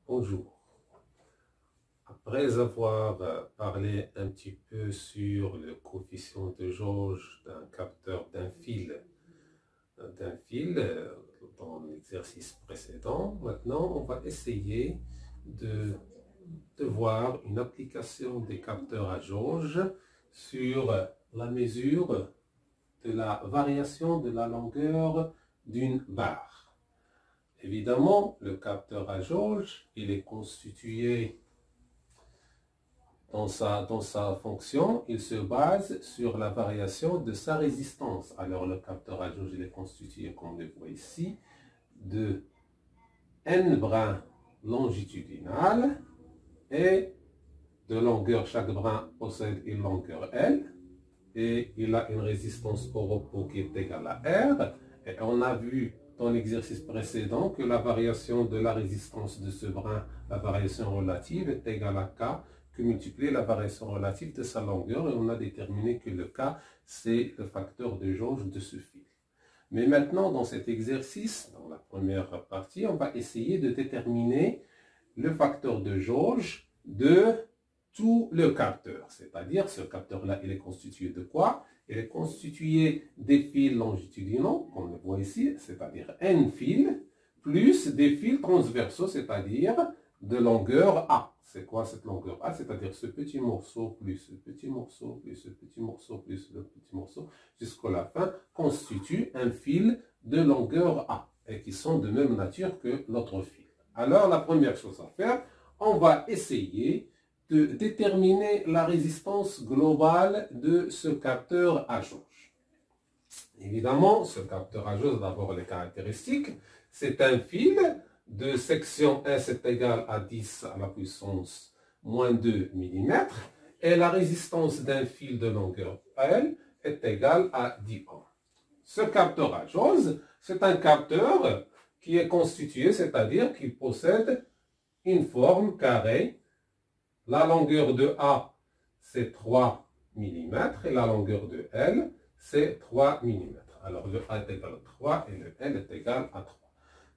Bonjour. Après avoir parlé un petit peu sur le coefficient de jauge d'un capteur d'un fil dans l'exercice précédent, maintenant on va essayer de voir une application des capteurs à jauge sur la mesure de la variation de la longueur d'une barre. Évidemment, le capteur à jauge, il est constitué dans sa fonction, il se base sur la variation de sa résistance. Alors le capteur à jauge, il est constitué, comme on le voit ici, de n brins longitudinales et de longueur, chaque brin possède une longueur L et il a une résistance au repos qui est égale à R. Et on a vu dans l'exercice précédent que la variation de la résistance de ce brin, la variation relative, est égale à K, que multiplier la variation relative de sa longueur, et on a déterminé que le K, c'est le facteur de jauge de ce fil. Mais maintenant, dans cet exercice, dans la première partie, on va essayer de déterminer le facteur de jauge de tout le capteur. C'est-à-dire, ce capteur-là, il est constitué de quoi? Il est constitué des fils longitudinaux, comme on le voit ici, c'est-à-dire N fils, plus des fils transversaux, c'est-à-dire de longueur A. C'est quoi cette longueur A? C'est-à-dire ce petit morceau, plus ce petit morceau, plus ce petit morceau, plus le petit morceau, jusqu'à la fin, constitue un fil de longueur A, et qui sont de même nature que l'autre fil. Alors, la première chose à faire, on va essayer de déterminer la résistance globale de ce capteur à jauge. Évidemment, ce capteur à jauge, d'abord les caractéristiques, c'est un fil de section S est égal à 10 à la puissance moins 2 mm et la résistance d'un fil de longueur L est égale à 10 ohms. Ce capteur à jauge, c'est un capteur qui est constitué, c'est-à-dire qu'il possède une forme carrée. La longueur de A, c'est 3 mm et la longueur de L, c'est 3 mm. Alors le A est égal à 3 et le L est égal à 3.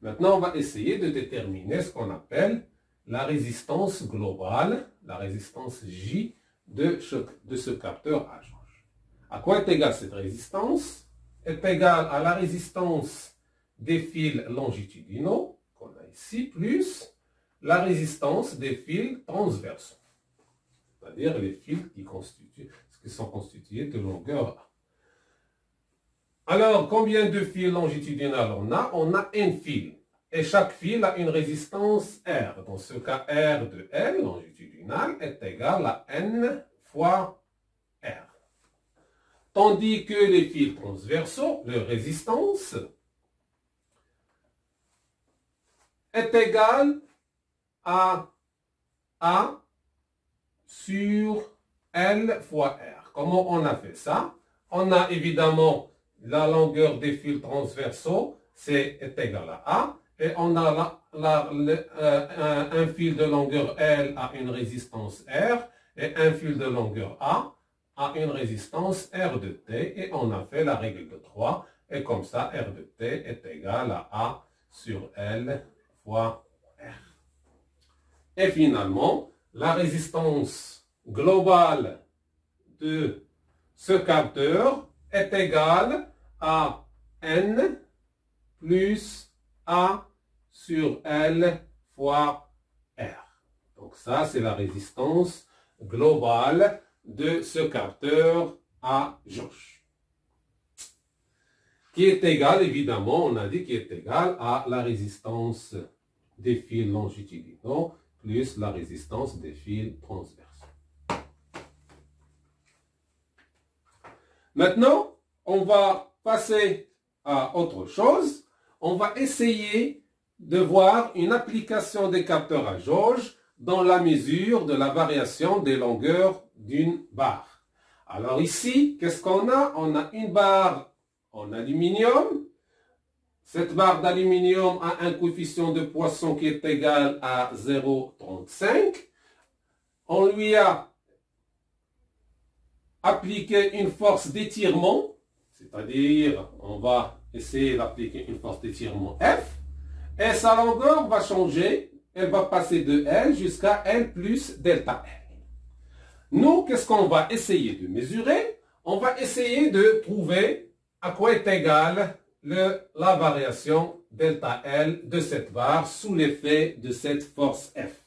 Maintenant, on va essayer de déterminer ce qu'on appelle la résistance globale, la résistance J de ce capteur à jauge. À quoi est égale cette résistance? Est égale à la résistance des fils longitudinaux, qu'on a ici, plus la résistance des fils transversaux, c'est-à-dire les fils qui sont constitués de longueur A. Alors, combien de fils longitudinaux on a? On a un fil. Et chaque fil a une résistance R. Dans ce cas, R de L, longitudinal, est égal à N fois R. Tandis que les fils transversaux, leur résistance est égale à A sur L fois R. Comment on a fait ça? On a évidemment la longueur des fils transversaux, est égal à A, et on a un fil de longueur L a une résistance R, et un fil de longueur A a une résistance R de T, et on a fait la règle de 3, et comme ça, R de T est égal à A sur L fois R. Et finalement, la résistance globale de ce capteur est égale à N plus A sur L fois R. Donc ça, c'est la résistance globale de ce capteur à jauge. Qui est égale, évidemment, on a dit qui est égale à la résistance des fils longitudinaux plus la résistance des fils transversaux. Maintenant, on va passer à autre chose. On va essayer de voir une application des capteurs à jauge dans la mesure de la variation des longueurs d'une barre. Alors ici, qu'est-ce qu'on a? On a une barre en aluminium. Cette barre d'aluminium a un coefficient de Poisson qui est égal à 0,35. On lui a appliqué une force d'étirement, c'est-à-dire on va essayer d'appliquer une force d'étirement F, et sa longueur va changer elle va passer de L jusqu'à L plus delta L. Nous, qu'est-ce qu'on va essayer de mesurer? On va essayer de trouver à quoi est égale la variation delta L de cette barre sous l'effet de cette force F.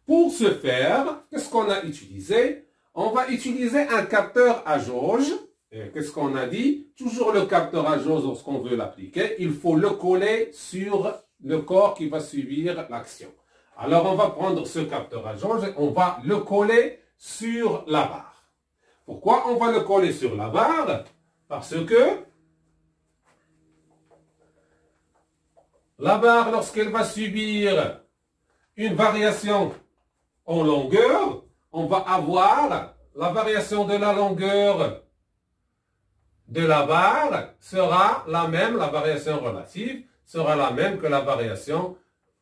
Pour ce faire, qu'est-ce qu'on a utilisé? On va utiliser un capteur à jauge. Qu'est-ce qu'on a dit? Toujours le capteur à jauge, lorsqu'on veut l'appliquer, il faut le coller sur le corps qui va subir l'action. Alors, on va prendre ce capteur à jauge et on va le coller sur la barre. Pourquoi on va le coller sur la barre? Parce que la barre, lorsqu'elle va subir une variation en longueur, on va avoir la variation de la longueur de la barre sera la même, la variation relative sera la même que la variation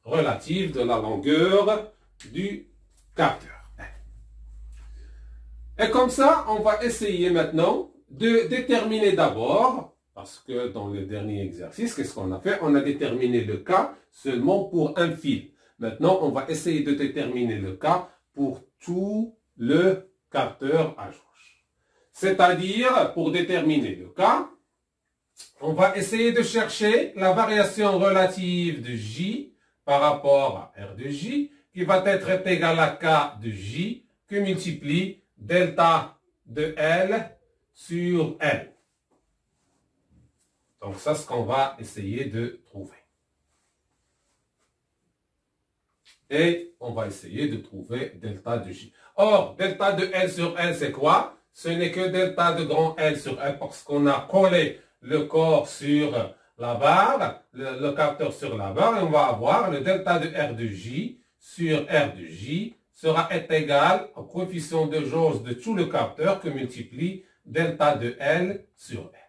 relative de la longueur du capteur. Et comme ça, on va essayer maintenant de déterminer d'abord, parce que dans le dernier exercice, qu'est-ce qu'on a fait? On a déterminé le cas seulement pour un fil. Maintenant, on va essayer de déterminer le cas pour tout le capteur à jauge. C'est-à-dire, pour déterminer le cas, on va essayer de chercher la variation relative de J par rapport à R de J, qui va être égale à K de J, que multiplie delta de L sur L. Donc, ça, c'est ce qu'on va essayer de trouver. Et on va essayer de trouver delta de J. Or, delta de L sur L, c'est quoi? Ce n'est que delta de grand L sur L parce qu'on a collé le corps sur la barre, le capteur sur la barre, et on va avoir le delta de R de J sur R de J sera égal au coefficient de jauge de tout le capteur que multiplie delta de L sur L.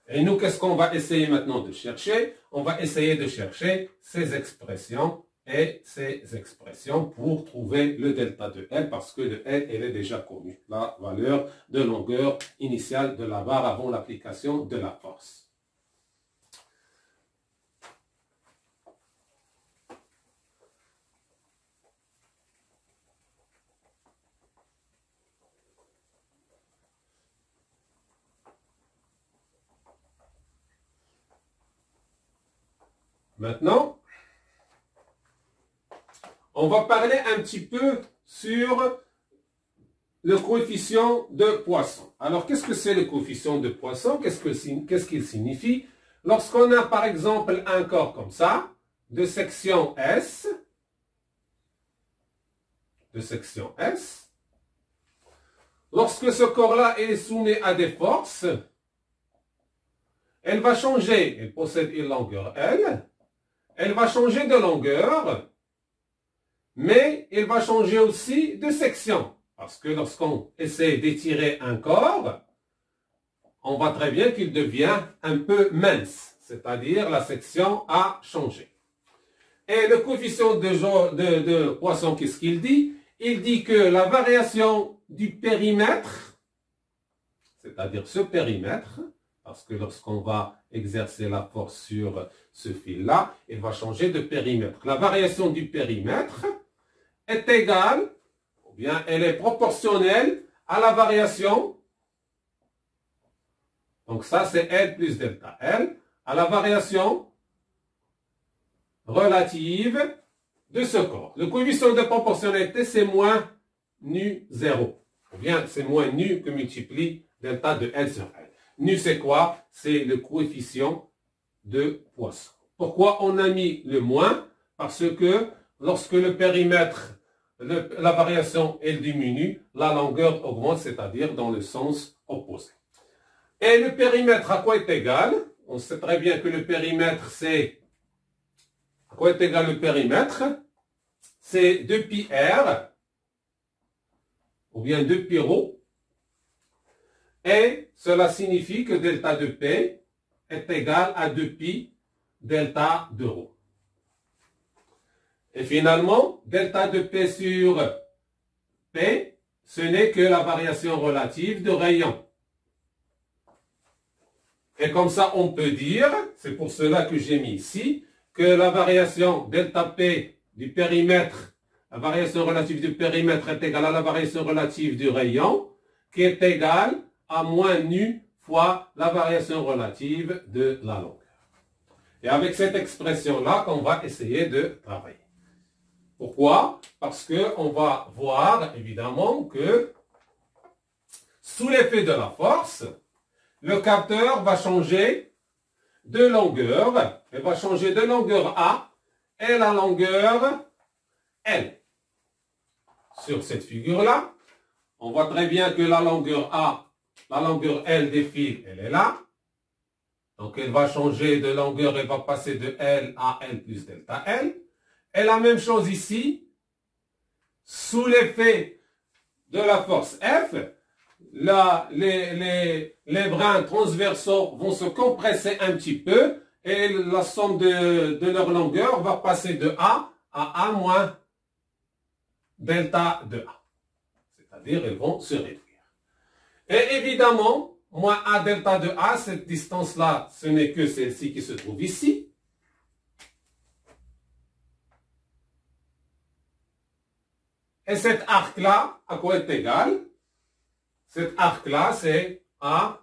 Et nous, qu'est-ce qu'on va essayer maintenant de chercher? On va essayer de chercher ces expressions et ces expressions pour trouver le delta de L, parce que le L, elle est déjà connue, la valeur de longueur initiale de la barre avant l'application de la force. Maintenant, on va parler un petit peu sur le coefficient de Poisson. Alors, qu'est-ce que c'est le coefficient de Poisson? Qu'est-ce qu'il signifie? Lorsqu'on a, par exemple, un corps comme ça, de section S, lorsque ce corps-là est soumis à des forces, elle va changer, elle possède une longueur L, elle va changer de longueur, mais elle va changer aussi de section. Parce que lorsqu'on essaie d'étirer un corps, on voit très bien qu'il devient un peu mince, c'est-à-dire la section a changé. Et le coefficient de Poisson, qu'est-ce qu'il dit? Il dit que la variation du périmètre, c'est-à-dire ce périmètre, parce que lorsqu'on va exercer la force sur ce fil-là, il va changer de périmètre. La variation du périmètre est égale, ou bien elle est proportionnelle à la variation, donc ça c'est L plus delta L, à la variation relative de ce corps. Le coefficient de proportionnalité, c'est moins nu 0, ou bien c'est moins nu que multiplie delta de L sur L. Nu, c'est quoi? C'est le coefficient de Poisson. Pourquoi on a mis le moins? Parce que lorsque le périmètre, la variation, elle diminue, la longueur augmente, c'est-à-dire dans le sens opposé. Et le périmètre, à quoi est égal? On sait très bien que le périmètre, c'est... À quoi est égal le périmètre? C'est 2πr, ou bien 2πρ. Et cela signifie que delta de P est égal à 2π delta de ρ. Et finalement, delta de P sur P, ce n'est que la variation relative de rayon. Et comme ça, on peut dire, c'est pour cela que j'ai mis ici, que la variation delta P du périmètre, la variation relative du périmètre est égale à la variation relative du rayon, qui est égale à moins nu fois la variation relative de la longueur. Et avec cette expression-là qu'on va essayer de travailler. Pourquoi? Parce qu'on va voir évidemment que sous l'effet de la force, le capteur va changer de longueur. Il va changer de longueur A et la longueur L. Sur cette figure-là, on voit très bien que la longueur A, la longueur L des fils, elle est là. Donc elle va changer de longueur, elle va passer de L à L plus delta L. Et la même chose ici, sous l'effet de la force F, là, les brins transversaux vont se compresser un petit peu et la somme de leur longueur va passer de A à A moins delta de A. C'est-à-dire, elles vont se réduire. Et évidemment, moins A delta de A, cette distance-là, ce n'est que celle-ci qui se trouve ici. Et cet arc-là, à quoi est égal? Cet arc-là, c'est A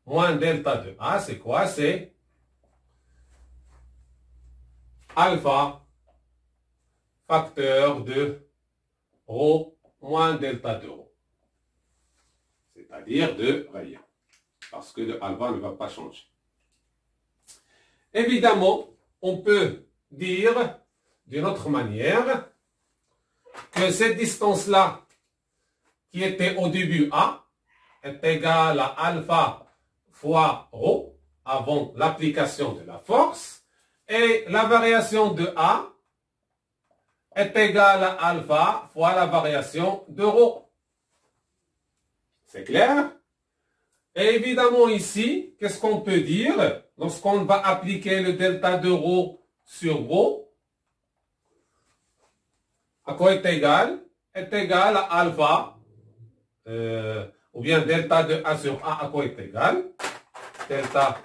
moins delta de A. C'est quoi? C'est alpha facteur de rho moins delta de rho. C'est-à-dire de rayon. Parce que le alpha ne va pas changer. Évidemment, on peut dire d'une autre manière que cette distance-là, qui était au début A, est égale à alpha fois rho, avant l'application de la force, et la variation de A est égale à alpha fois la variation de rho. C'est clair? Et évidemment ici, qu'est-ce qu'on peut dire lorsqu'on va appliquer le delta de rho sur rho? À quoi est égal? Est égal à alpha, ou bien delta de A sur A, à quoi est égal? Delta,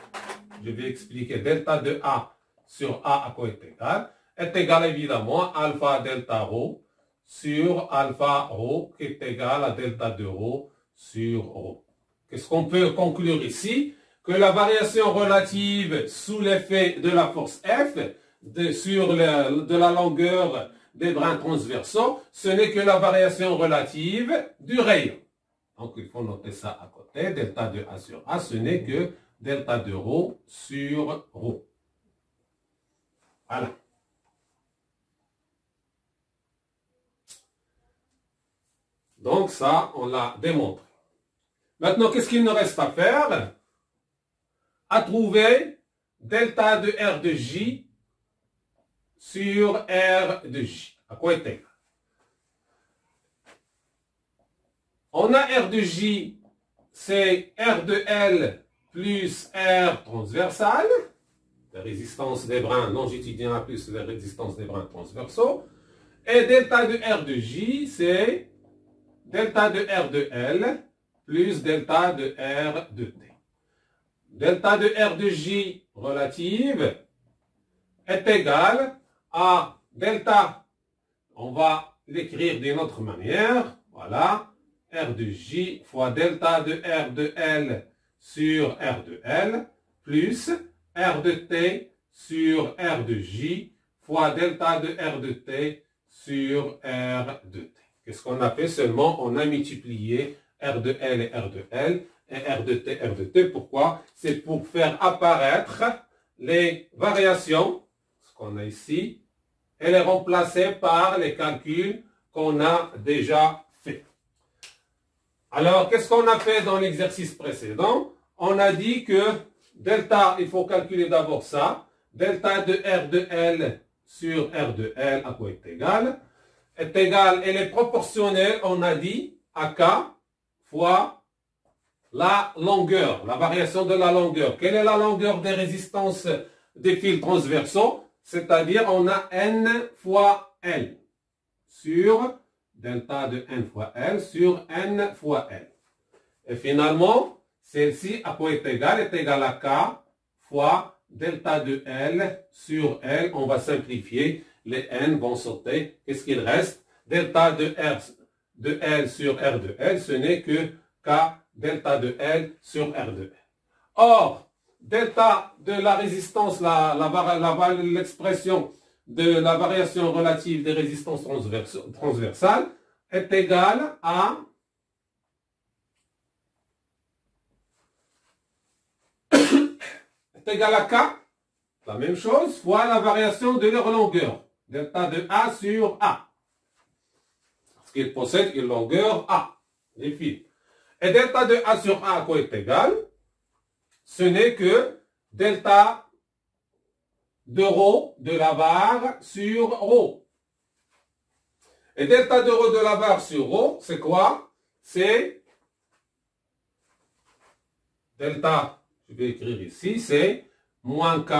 je vais expliquer, delta de A sur A, à quoi est égal évidemment à alpha delta rho sur alpha rho, qui est égal à delta de rho sur rho. Qu'est-ce qu'on peut conclure ici? Que la variation relative sous l'effet de la force F, de la longueur des brins transversaux, ce n'est que la variation relative du rayon. Donc il faut noter ça à côté. Delta de A sur A, ce n'est que delta de rho sur rho. Voilà. Donc ça, on l'a démontré. Maintenant, qu'est-ce qu'il nous reste à faire? À trouver delta de R de J sur R de J. À quoi est égal? On a R de J, c'est R de L plus R transversal, la résistance des brins longitudinaux plus la résistance des brins transversaux. Et delta de R de J, c'est delta de R de L plus delta de R de T. Delta de R de J relative est égal à delta, on va l'écrire d'une autre manière, voilà, R de J fois delta de R de L sur R de L plus R de T sur R de J fois delta de R de T sur R de T. Qu'est-ce qu'on a fait seulement? On a multiplié R de L et R de L et R de T, R de T. Pourquoi? C'est pour faire apparaître les variations, ce qu'on a ici, et les remplacer par les calculs qu'on a déjà fait. Alors, qu'est-ce qu'on a fait dans l'exercice précédent? On a dit que delta, il faut calculer d'abord ça. Delta de R de L sur R de L, à quoi est égal? Est égal, elle est proportionnelle, on a dit, à K fois la longueur, la variation de la longueur. Quelle est la longueur des résistances des fils transversaux? C'est-à-dire, on a N fois L sur delta de N fois L sur N fois L. Et finalement, celle-ci, à quoi est égale à K fois delta de L sur L. On va simplifier. Les N vont sauter. Qu'est-ce qu'il reste? Delta de R de L sur R de L, ce n'est que K delta de L sur R de L. Or, delta de la résistance, l'expression de la variation relative des résistances transversales est égale à K, la même chose, fois la variation de leur longueur, delta de A sur A. Parce qu'ils possèdent une longueur A, les fils. Et delta de A sur A à quoi est égal? Ce n'est que delta de ρ de la barre sur ρ. Et delta de ρ de la barre sur ρ, c'est quoi? C'est delta, je vais écrire ici, c'est moins K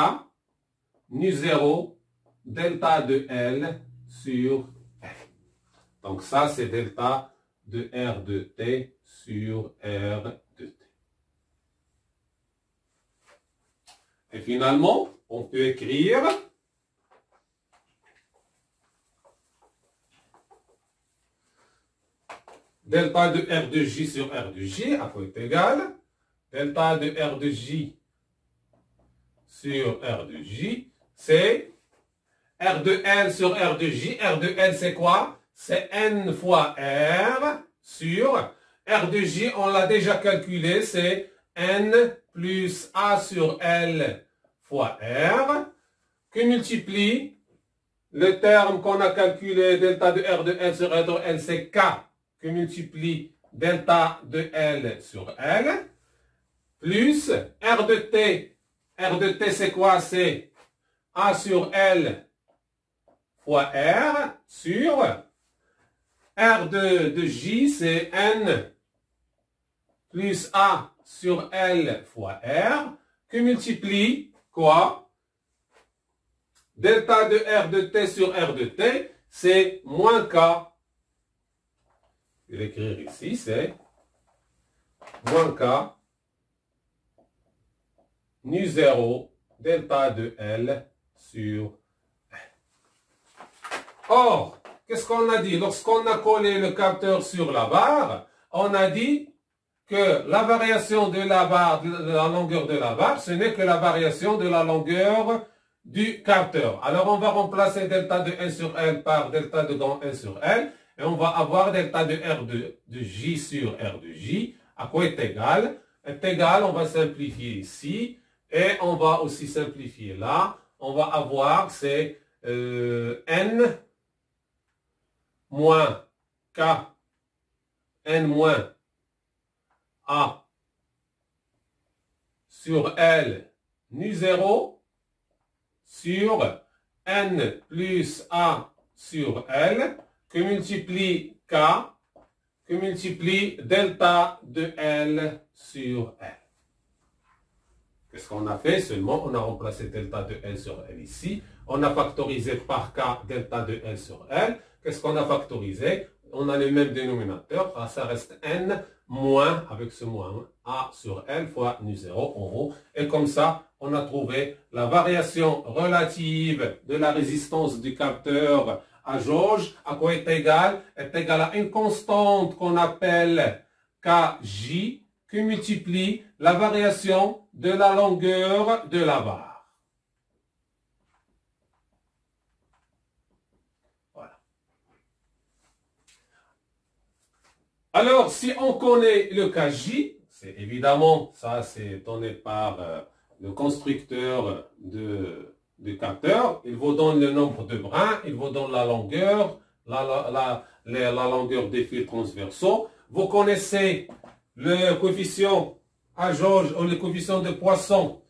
nu 0 delta de L sur L. Donc ça, c'est delta de R de T sur R de T. Et finalement, on peut écrire delta de R de J sur R de J, à quoi est égal delta de R de J sur R de J, c'est R de L sur R de J. R de L, c'est quoi? C'est N fois R sur R de J, on l'a déjà calculé, c'est N plus A sur L fois R, que multiplie le terme qu'on a calculé, delta de R de L sur R de L, c'est K, que multiplie delta de L sur L, plus R de T. R de T, c'est quoi? C'est A sur L fois R sur R de J, c'est N plus A sur L fois R, que multiplie quoi? Delta de R de T sur R de T, c'est moins K. Je vais l'écrire ici, c'est moins K nu 0 delta de L sur L. Or, qu'est-ce qu'on a dit? Lorsqu'on a collé le capteur sur la barre, on a dit que la variation de la barre, de la longueur de la barre, ce n'est que la variation de la longueur du capteur. Alors, on va remplacer delta de N sur L par delta de grand N sur L, et on va avoir delta de R de J sur R de J, à quoi est égal? Est égal, on va simplifier ici, et on va aussi simplifier là. On va avoir, c'est N moins K, N moins A sur L nu 0 sur N plus A sur L que multiplie K, que multiplie delta de L sur L. Qu'est-ce qu'on a fait? Seulement, on a remplacé delta de L sur L ici. On a factorisé par K delta de L sur L. Qu'est-ce qu'on a factorisé? On a le même dénominateur. Ah, ça reste N moins, avec ce moins, A sur L fois nu 0 en haut. Et comme ça, on a trouvé la variation relative de la résistance du capteur à jauge. À quoi est égal? Est égal à une constante qu'on appelle Kj, qui multiplie la variation de la longueur de la barre. Voilà. Alors, si on connaît le Kj, c'est évidemment, ça c'est donné par le constructeur du capteur, il vous donne le nombre de brins, il vous donne la longueur, la longueur des fils transversaux. Vous connaissez le coefficient à jauge ou le coefficient de Poisson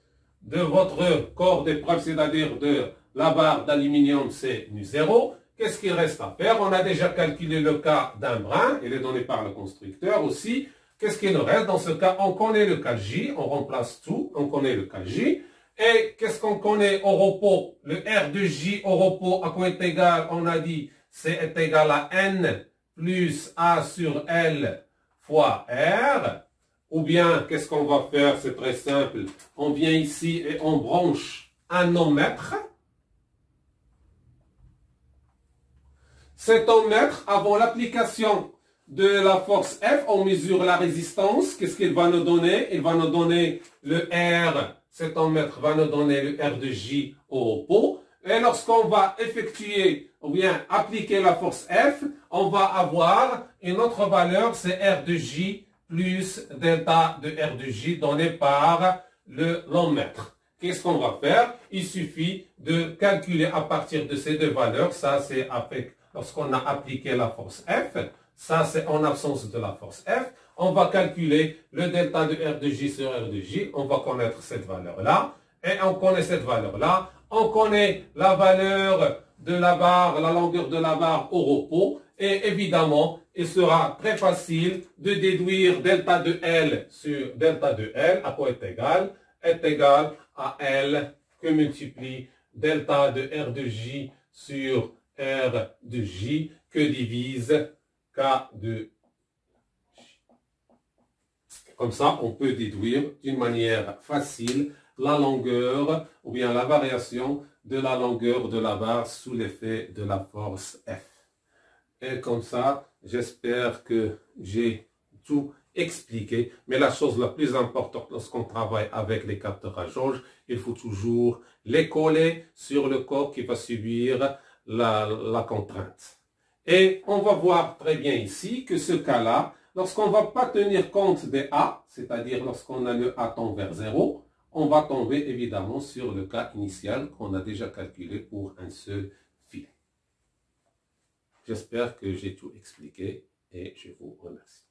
de votre corps d'épreuve, c'est-à-dire de la barre d'aluminium, c'est nu 0. Qu'est-ce qu'il reste à faire? On a déjà calculé le cas d'un brin, il est donné par le constructeur aussi. Qu'est-ce qu'il nous reste? Dans ce cas, on connaît le Kj, on remplace tout, on connaît le Kj. Et qu'est-ce qu'on connaît au repos? Le R de J au repos, à quoi est égal? On a dit, c'est égal à N plus A sur L fois R, Ou bien, qu'est-ce qu'on va faire? C'est très simple. On vient ici et on branche un ohmmètre. Cet ohmmètre, avant l'application de la force F, on mesure la résistance. Qu'est-ce qu'il va nous donner? Il va nous donner le R. Cet ohmmètre va nous donner le R de J au repos. Et lorsqu'on va effectuer ou bien appliquer la force F, on va avoir une autre valeur, c'est R de J plus delta de R de J donné par l'ohmmètre. Qu'est-ce qu'on va faire? Il suffit de calculer à partir de ces deux valeurs. Ça, c'est avec lorsqu'on a appliqué la force F. Ça, c'est en absence de la force F. On va calculer le delta de R de J sur R de J. On va connaître cette valeur-là. Et on connaît cette valeur-là. On connaît la valeur de la barre, la longueur de la barre au repos. Et évidemment, il sera très facile de déduire delta de L sur delta de L à quoi est égal à L que multiplie delta de R de J sur R de J que divise K de J. Comme ça, on peut déduire d'une manière facile la longueur ou bien la variation de la longueur de la barre sous l'effet de la force F. Et comme ça, j'espère que j'ai tout expliqué. Mais la chose la plus importante lorsqu'on travaille avec les capteurs à jauge, il faut toujours les coller sur le corps qui va subir la contrainte. Et on va voir très bien ici que ce cas-là, lorsqu'on ne va pas tenir compte des A, c'est-à-dire lorsqu'on a le A tend vers 0, on va tomber évidemment sur le cas initial qu'on a déjà calculé pour un seul fil. J'espère que j'ai tout expliqué et je vous remercie.